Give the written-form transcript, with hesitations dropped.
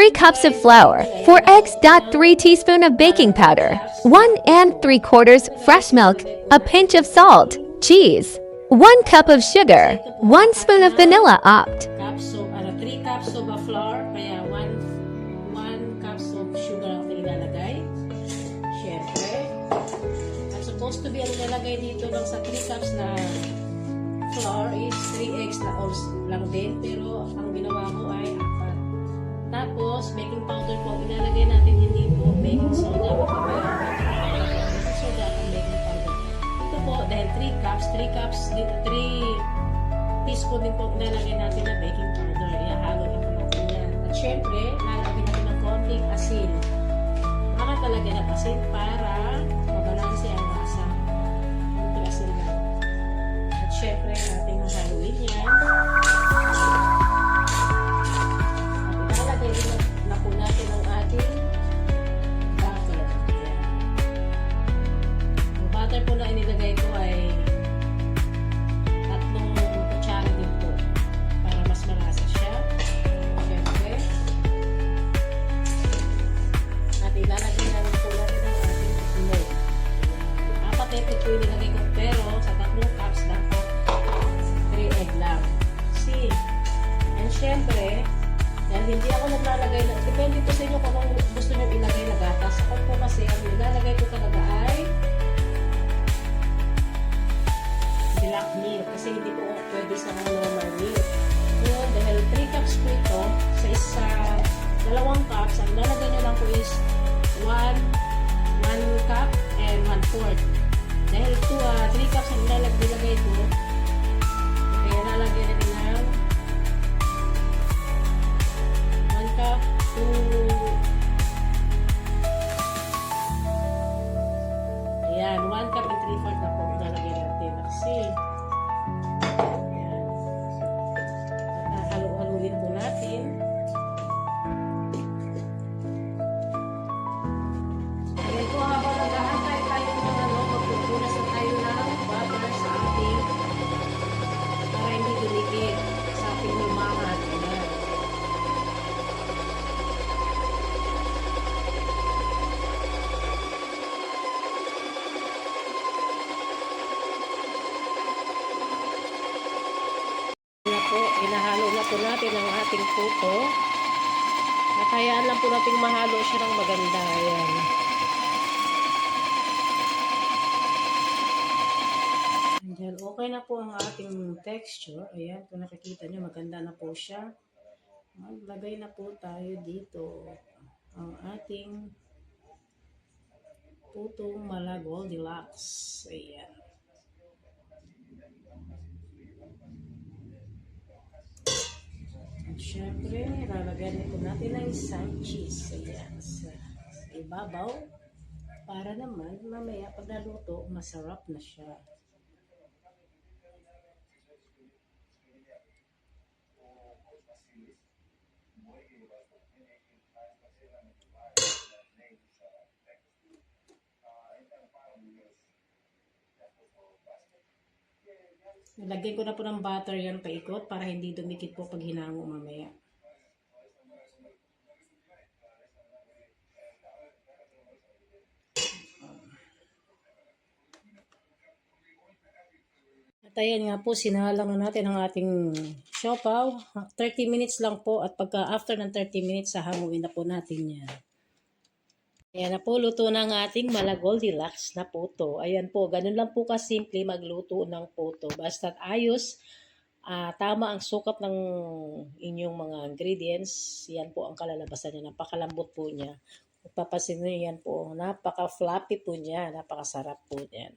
3 cups of flour, 4 eggs. 3 teaspoons of baking powder, 1 and 3/4 fresh milk, a pinch of salt, cheese, 1 cup of sugar, 1 spoon of vanilla opt. 3 cups of flour, kaya 1 cups of sugar ang ilalagay. Siyempre, ang supposed to be ang ilalagay dito ng sa 3 cups na flour is 3 eggs na oils lang din, pero ang ginawa ko ay 4. Tapos, baking powder po, ilalagay natin hindi po baking soda. Baking soda at baking powder. Ito po, dahil 3 cups, 3 teaspoon din po ilalagay natin na baking powder. Ihahalo din po natin yan. At syempre, lalagyan natin ng konting asin. Para talaga ng asin para mabalanse ang lasa. Konting asin lang. At syempre, ating haluin yan. Na po natin ang ating butter. Ayan. Ang butter po na inilagay ko ay 3 kutsara din po para mas malasa siya. Siyempre, at ilalagay na lang po natin ang ating milk. 4 ito po inilagay ko, pero sa 3 cups dapat 3 egg lang. See? And siyempre, dahil hindi ako naglalagay na, depende po sa inyo kung anong gusto nyo ilagay na gatas. Ako po kasi, ang ilalagay ko talaga ay black milk. Kasi hindi po pwede sa mga normal milk. Ngayon, dahil 3 cups po ito, sa 2 cups, ang ilalagay nyo lang po is 1 cup and 1/4. Dahil 3 cups ang ilalagay ko, kaya lalagay na din ng 1 cup to ayan, 1 cup and 3/4 na po nalagay natin kasi ayan, halo-haluin po natin. Ayan po, habang nag-aantay tayo ng magpupunas na tayo ng butter sa ating para hindi dumikit sa ating limangan. Ayan. Inahalo na po natin ang ating puto. At hayaan lang po natin mahalo siya ng maganda. Ayan. Ayan. Okay na po ang ating texture. Ayan. Kung nakikita nyo, maganda na po siya. Maglagay na po tayo dito ang ating putong mala Goldilocks. Ayan. Siyempre, lalagyan po natin ng isang cheese. Ayan, sa ibabaw. Para naman, mamaya pag naluto, masarap na siya. Nilagyan ko na po ng butter yan paikot para hindi dumikit po pag hinango mamaya. At ayan nga po, sinalang na natin ang ating siopaw. 30 minutes lang po at pagka after ng 30 minutes, hahanguin na po natin yan. Ayan na po, luto na ang ating mala Goldilocks na puto. Ayan po, ganun lang po kasimple magluto ng puto. Basta't ayos, tama ang sukat ng inyong mga ingredients. Yan po ang kalalabasan niya. Napakalambot po niya. Papasin niyo yan po. Napaka-fluffy po niya. Napakasarap po niyan.